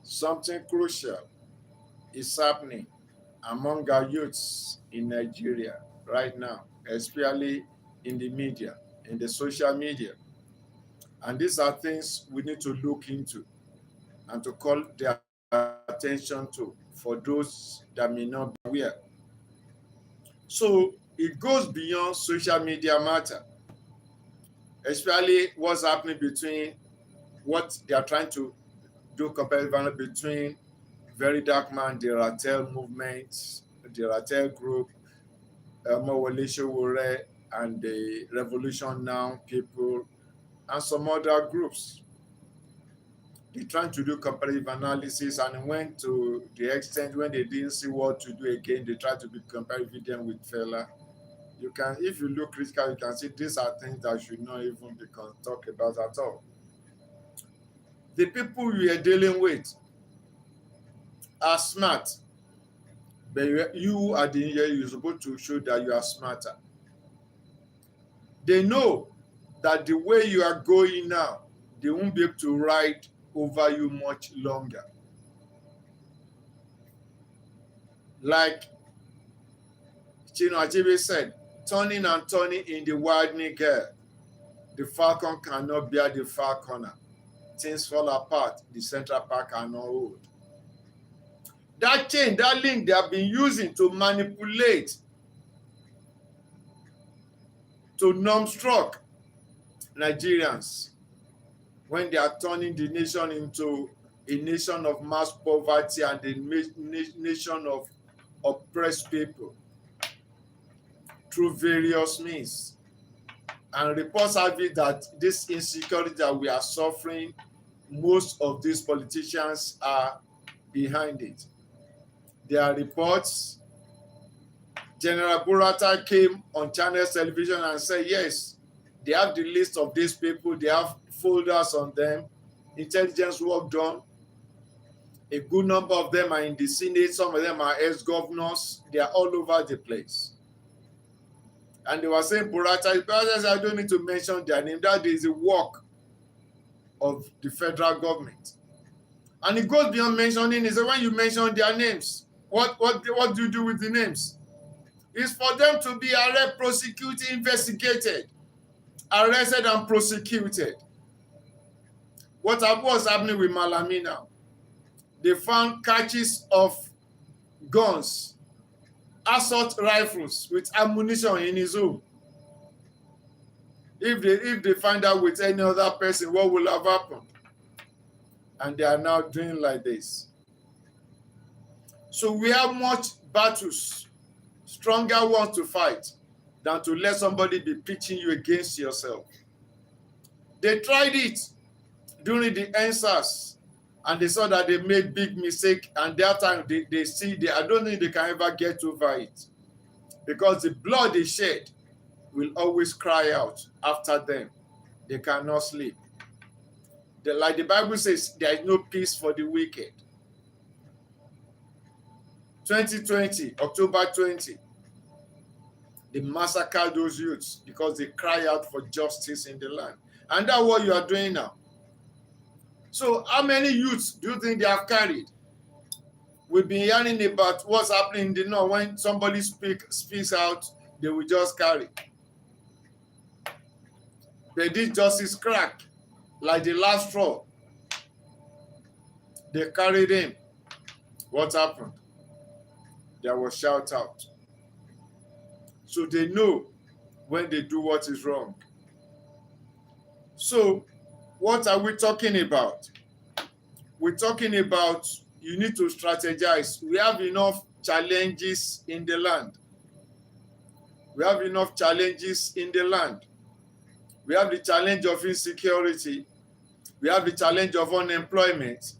something crucial is happening among our youths in Nigeria right now, especially in the media, in the social media. And these are things we need to look into and to call their attention to for those that may not be aware. So it goes beyond social media matter, especially what's happening between what they are trying to do comparison between Very Dark Man, the Ratel movement, the Ratel group, Omoyele Sowore, and the Revolution Now people, and some other groups. They trying to do comparative analysis and went to the extent when they didn't see what to do again, they tried to be comparative them with Fela. You can, if you look critical, you can see these are things that should not even be talked about at all. The people we are dealing with are smart, but you at the end, you're supposed to show that you are smarter. They know that the way you are going now, they won't be able to ride over you much longer. Like Chino Achebe said, turning and turning in the widening gale, the falcon cannot bear the far corner. Things fall apart, the central part cannot hold. That chain, that link they have been using to manipulate, to numbstruck Nigerians when they are turning the nation into a nation of mass poverty and a nation of oppressed people through various means. And reports have it that this insecurity that we are suffering, most of these politicians are behind it. There are reports. General Burata came on Channels Television and said, yes, they have the list of these people, they have folders on them, intelligence work done. A good number of them are in the Senate, some of them are ex-governors, they are all over the place. And they were saying, Burata, I don't need to mention their name, that is the work of the federal government. And it goes beyond mentioning, is that when you mention their names, what do you do with the names? It's for them to be arrested, prosecuted, investigated, arrested and prosecuted. What's happening with Malami now? They found caches of guns, assault rifles with ammunition in his home. If they find out with any other person, what will have happened? And they are now doing like this. So we have much battles, stronger ones to fight than to let somebody be pitching you against yourself. They tried it during the answers, and they saw that they made big mistake, and that time I don't think they can ever get over it, because the blood they shed will always cry out after them. They cannot sleep. Like the Bible says, there is no peace for the wicked. 2020, October 20, they massacred those youths because they cry out for justice in the land. And that's what you are doing now. So how many youths do you think they have carried? We've been hearing about what's happening in the north. When somebody speaks out, they will just carry. They did justice crack, like the last straw. They carried him. What happened? There was shout out. So they know when they do what is wrong. So what are we talking about? We're talking about you need to strategize. We have enough challenges in the land. We have enough challenges in the land. We have the challenge of insecurity. We have the challenge of unemployment.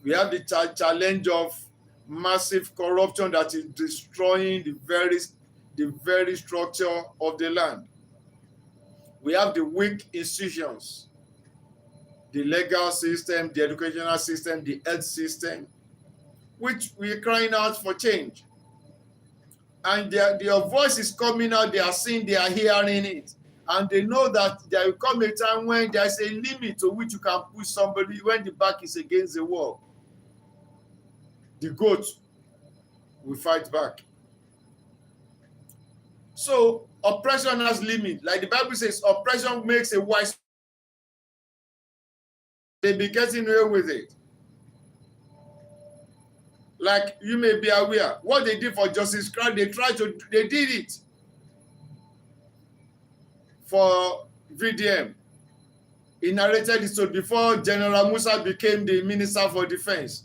We have the challenge of massive corruption that is destroying the very structure of the land. We have the weak institutions, the legal system, the educational system, the health system, which we are crying out for change. And their voice is coming out, they are seeing, they are hearing it. And they know that there will come a time when there is a limit to which you can push somebody when the back is against the wall. the goat will fight back. So oppression has limit. Like the Bible says, oppression makes a wise. They be getting away with it. Like you may be aware, what they did for Justice Christ, they did it for VDM. He narrated it so before General Musa became the Minister for Defense.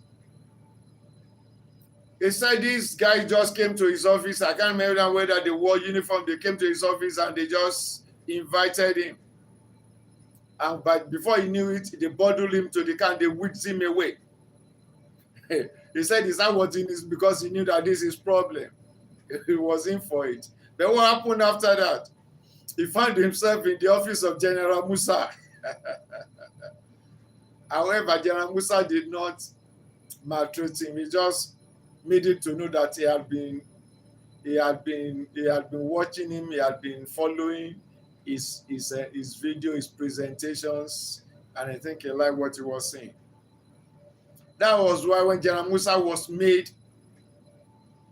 He said this guy just came to his office. I can't remember whether they wore uniform. They came to his office and they just invited him. And but before he knew it, they bundled him to the car and they whisked him away. He said is that what it is because he knew that this is problem. He was in for it. Then what happened after that? He found himself in the office of General Musa. However, General Musa did not maltreat him. He just made it to know that he had been watching him. He had been following his video, his presentations, and I think he liked what he was saying. That was why when General Musa was made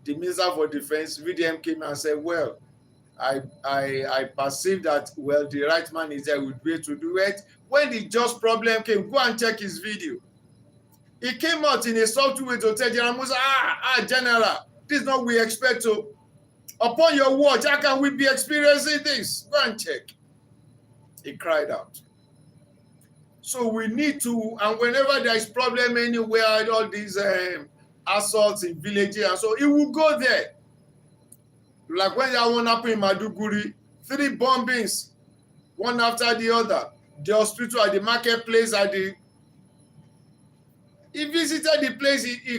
the Minister for Defense, VDM came and said, well, I perceive that, well, the right man is there with way to do it. When the just problem came, go and check his video. He came out in a soft way to tell General Musa, General, this is not what we expect to. Upon your watch, how can we be experiencing this? Go and check. He cried out. So we need to, and whenever there is problem anywhere, all these assaults in villages, and so it will go there. Like when that one happened in Maduguri, 3 bombings, one after the other. The hospital at the marketplace, he visited the place, he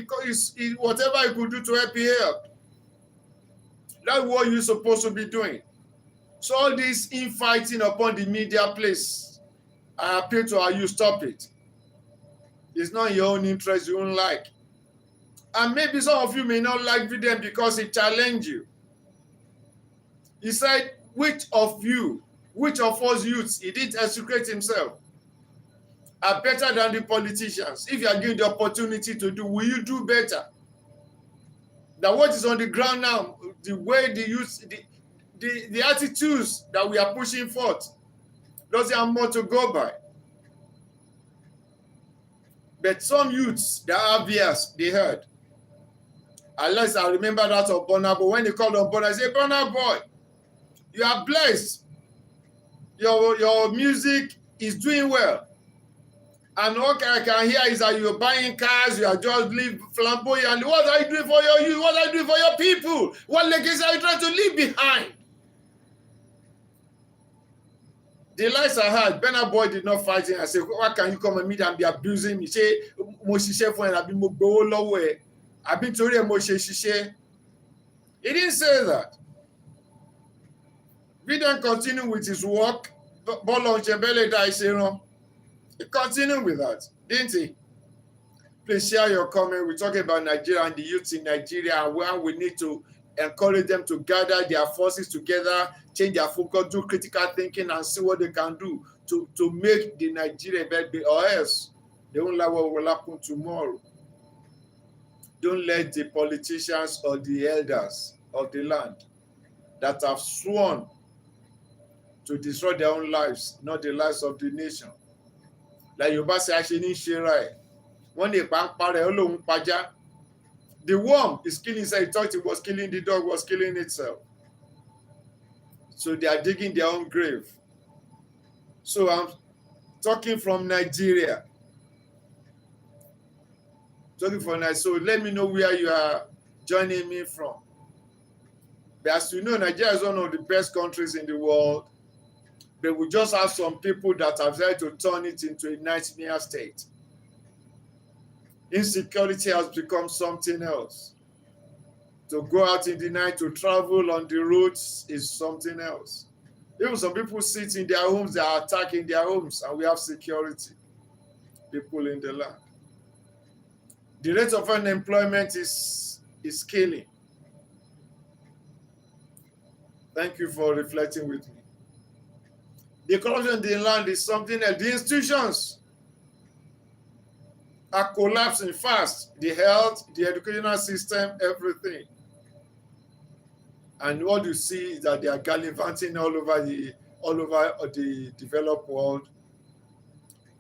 whatever he could do to help, he helped. That's what you're supposed to be doing. So all this infighting upon the media place, I appeal to you, stop it. It's not in your own interest, you don't like. And maybe some of you may not like VDM because he challenged you. He said, which of us youths, he didn't execrate himself, are better than the politicians? If you are given the opportunity to do, will you do better? That what is on the ground now, the way the youth, the attitudes that we are pushing forth, doesn't have more to go by. But some youths, they are obvious, they heard. Unless I remember that of Burna Boy. When they called on Burna, I say, Burna Boy, you are blessed. Your music is doing well. And what I can hear is that you're buying cars, you are just living flamboyant. What are you doing for your youth? What are you doing for your people? What legacy are you trying to leave behind? The lights I had, Burna Boy did not fight him. I said, why can you come and meet and be abusing me? Say, he didn't say that. We then continue with his work. He continued with that, didn't he? Please share your comment. We're talking about Nigeria and the youth in Nigeria and where we need to encourage them to gather their forces together, change their focus, do critical thinking, and see what they can do to make the Nigeria better, or else they won't like what will happen tomorrow. Don't let the politicians or the elders of the land that have sworn to destroy their own lives, not the lives of the nation. Like Yoruba say, actually, when they the worm is killing itself. He thought it was killing the dog, was killing itself. So they are digging their own grave. So I'm talking from Nigeria. Talking from Nigeria. So let me know where you are joining me from. But as you know, Nigeria is one of the best countries in the world. But we just have some people that have tried to turn it into a nightmare state. Insecurity has become something else. To go out in the night, to travel on the roads is something else. Even some people sit in their homes, they are attacking their homes, and we have security. People in the land. The rate of unemployment is killing. Thank you for reflecting with me. The corruption in the land is something else. The institutions are collapsing fast. The health, the educational system, everything. And what you see is that they are gallivanting all over the developed world.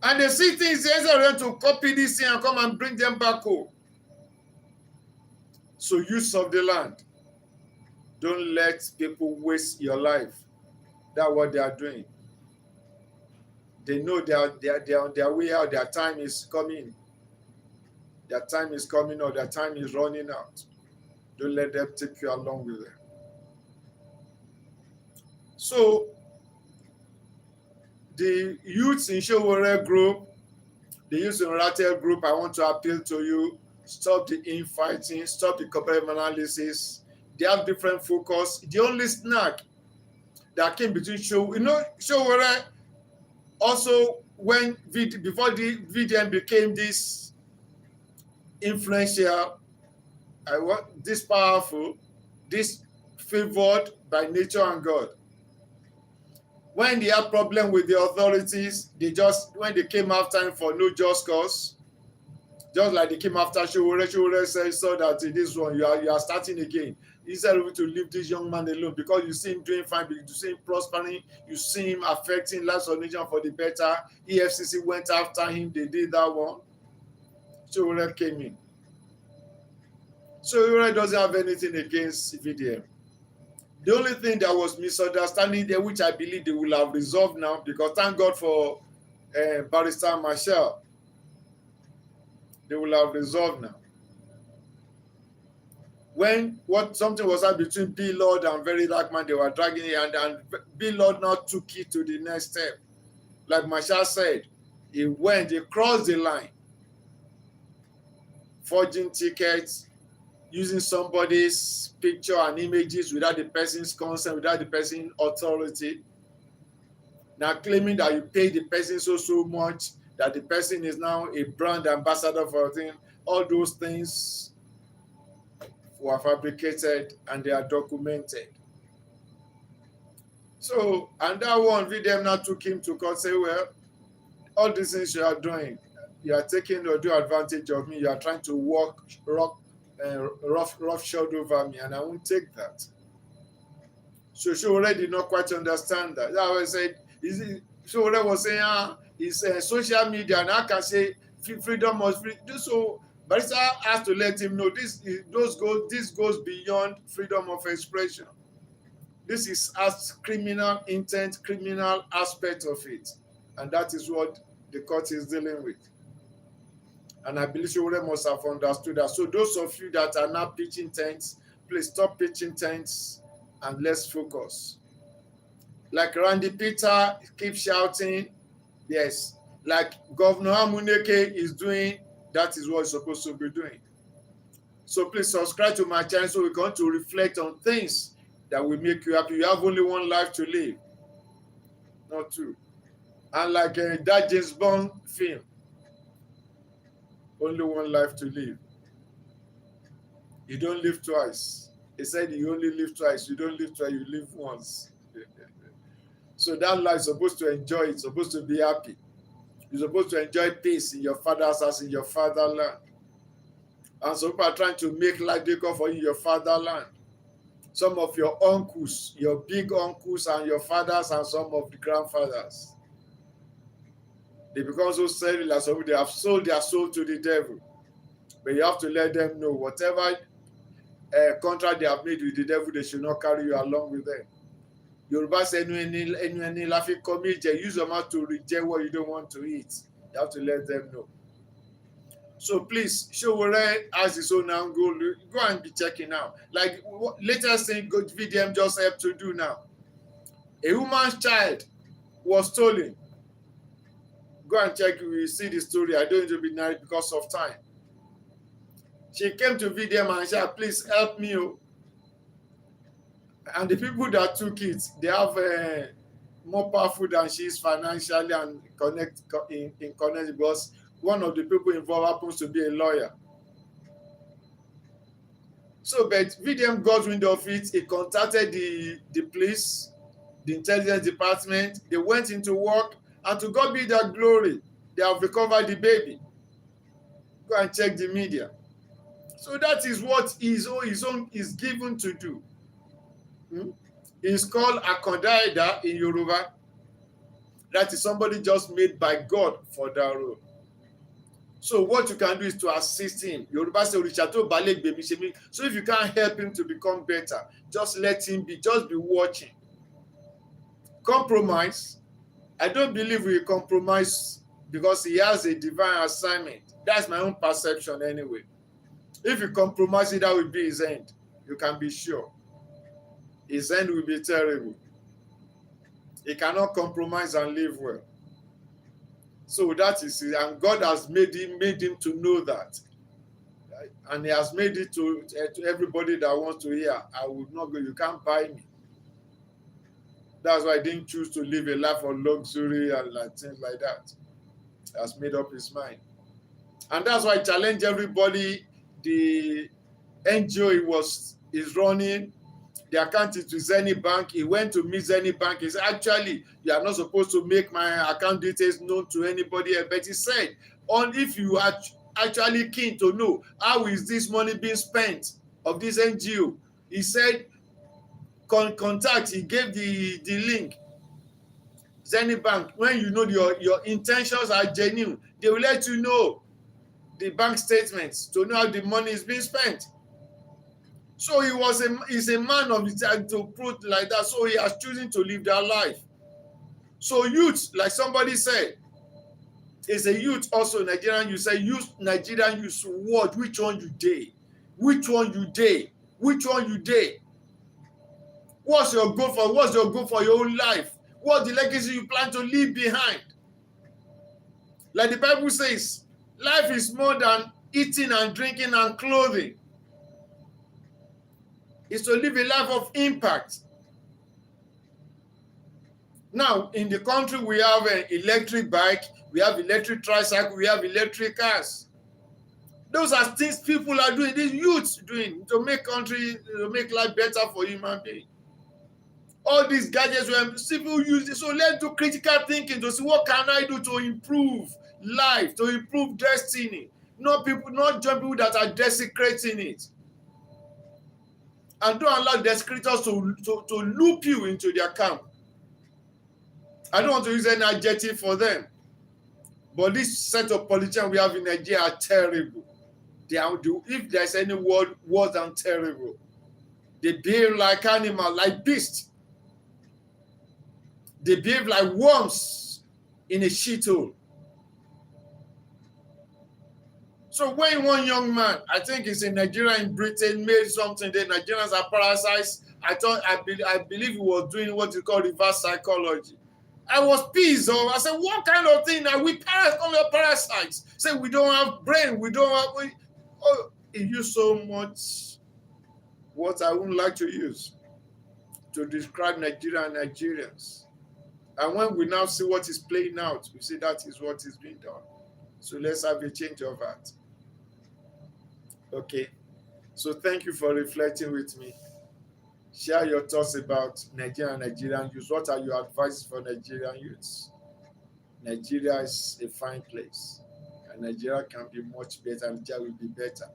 And they see things, they're ready to copy this thing and come and bring them back home. So use of the land. Don't let people waste your life. That's what they are doing. They know they are on their way out. Their time is coming. Their time is coming or their time is running out. Don't let them take you along with them. So the youths in Sowore group, the youths in Ratel group, I want to appeal to you. Stop the infighting. Stop the comparative analysis. They have different focus. The only snag that came between Sowore also before the VDM became this influential, this powerful, this favored by nature and God. When they had problem with the authorities, when they came after him for no just cause, just like they came after Sowore saw that this one you are starting again. Instead of to leave this young man alone because you see him doing fine, you see him prospering, you see him affecting lives of nation for the better. EFCC went after him, they did that one. Sowore came in. Sowore doesn't have anything against VDM. The only thing that was misunderstanding there, which I believe they will have resolved now, because thank God for Barrister Marshall, they will have resolved now. When something was up between B Lord and Very Dark Man, they were dragging it, and B Lord now took it to the next step. Like Marshall said, he crossed the line, forging tickets, using somebody's picture and images without the person's consent, without the person's authority. Now claiming that you pay the person so much that the person is now a brand ambassador for a thing. All those things were fabricated and they are documented. So, and that one, VDM now took him to court, say, well, all these things you are doing, you are taking undue advantage of me, you are trying to walk roughshod over me, and I won't take that. So Sowore did not quite understand that. That was said, Sowore was saying, it's social media, and I can say freedom must be. So Barrister has to let him know this goes beyond freedom of expression. This is as criminal intent, criminal aspect of it, and that is what the court is dealing with. And I believe Sowore must have understood that. So those of you that are now pitching tents, please stop pitching tents and let's focus. Like Randy Peter keeps shouting, yes. Like Governor Amuneke is doing, that is what he's supposed to be doing. So please subscribe to my channel so we're going to reflect on things that will make you happy. You have only one life to live, not two. And like that James Bond film, only one life to live. You don't live twice. He said you only live twice. You don't live twice, you live once. So that life is supposed to enjoy it, supposed to be happy. You're supposed to enjoy peace in your father's house, in your fatherland. And some people are trying to make life difficult for you in your fatherland. Some of your uncles, your big uncles and your fathers and some of the grandfathers, they become so selfish, so they have sold their soul to the devil. But you have to let them know whatever contract they have made with the devil, they should not carry you along with them. Yoruba say, use your mouth to reject what you don't want to eat. You have to let them know. So please, Sowore has his own angle. Go and be checking out. Like latest thing VDM just helped to do now. A woman's child was stolen. Go and check, you will see the story. I don't need to be narrated because of time. She came to VDM and said, please help me. And the people that took it, they have more powerful than she is financially and connect because one of the people involved happens to be a lawyer. So, but VDM got wind of it. He contacted the police, the intelligence department. They went into work, and to God be their glory, they have recovered the baby. Go and check the media. So that is what his own is given to do. It's called Akonda in Yoruba. That is somebody just made by God for that role. So what you can do is to assist him. Yoruba say, so if you can't help him to become better, just let him be, just be watching. Compromise. I don't believe we compromise because he has a divine assignment. That's my own perception anyway. If you compromise it, that will be his end. You can be sure. His end will be terrible. He cannot compromise and live well. So that is it. And God has made him to know that. Right? And he has made it to everybody that wants to hear. I would not go. You can't buy me. That's why I didn't choose to live a life of luxury and things like that. He has made up his mind. And that's why I challenge everybody. The NGO is running, the account is to Zenith Bank. He went to meet Zenith Bank. He said, actually, you are not supposed to make my account details known to anybody else. But he said, if you are actually keen to know how is this money being spent of this NGO, he said, contact. He gave the link. Zenith Bank, when you know your intentions are genuine, they will let you know the bank statements to know how the money is being spent. So he's a man of the time to put like that. So he has chosen to live that life. So youth, like somebody said, is a youth also Nigerian. You say youth, Nigerian youth, what? Which one you day? Which one you day? Which one you day? What's your goal for? What's your goal for your own life? What's the legacy you plan to leave behind? Like the Bible says, life is more than eating and drinking and clothing. It's to live a life of impact. Now, in the country, we have an electric bike, we have electric tricycle, we have electric cars. Those are things people are doing, these youths doing to make life better for human beings. All these gadgets where people use it. So let's do critical thinking to see what can I do to improve life, to improve destiny. Not join people that are desecrating it. And don't allow desecrators to loop you into their camp. I don't want to use any adjective for them. But this set of politicians we have in Nigeria are terrible. If there's any word worse than terrible, they behave like animals, like beasts. They behave like worms in a shithole. So when one young man, I think it's in Nigeria, in Britain, made something, the Nigerians are parasized. I believe he was doing what you call reverse psychology. I was pissed off. I said, what kind of thing are we parasites? Say we don't have brain, he used so much what I wouldn't like to use to describe Nigeria and Nigerians. And when we now see what is playing out, we see that is what is being done. So let's have a change of heart. Okay. So thank you for reflecting with me. Share your thoughts about Nigeria and Nigerian youths. What are your advices for Nigerian youths? Nigeria is a fine place. And Nigeria can be much better. Nigeria will be better.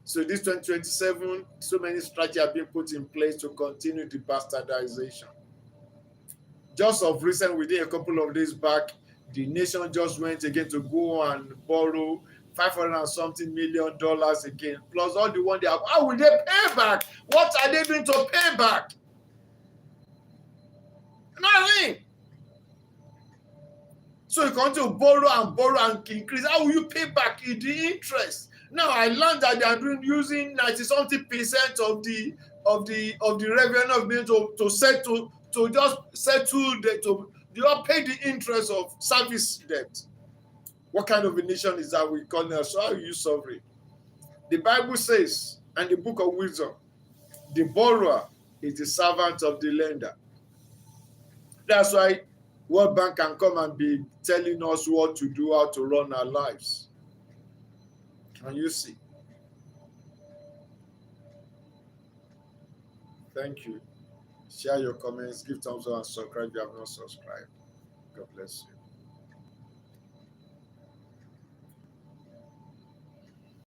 So this 2027, so many strategies have been put in place to continue the bastardization. Just of recent, within a couple of days back, the nation just went again to go and borrow $500 and something million again, plus all the one they have. How will they pay back? What are they doing to pay back? Nothing. So you continue to borrow and increase. How will you pay back the interest? Now I learned that they are using 90-something% of the revenue of being to settle, to just settle to not pay the interest of service debt. What kind of a nation is that we call it? So how are you sovereign? The Bible says, and the book of wisdom, the borrower is the servant of the lender. That's why World Bank can come and be telling us what to do, how to run our lives. Can you see? Thank you. Share your comments, give thumbs up, and subscribe if you have not subscribed. God bless you.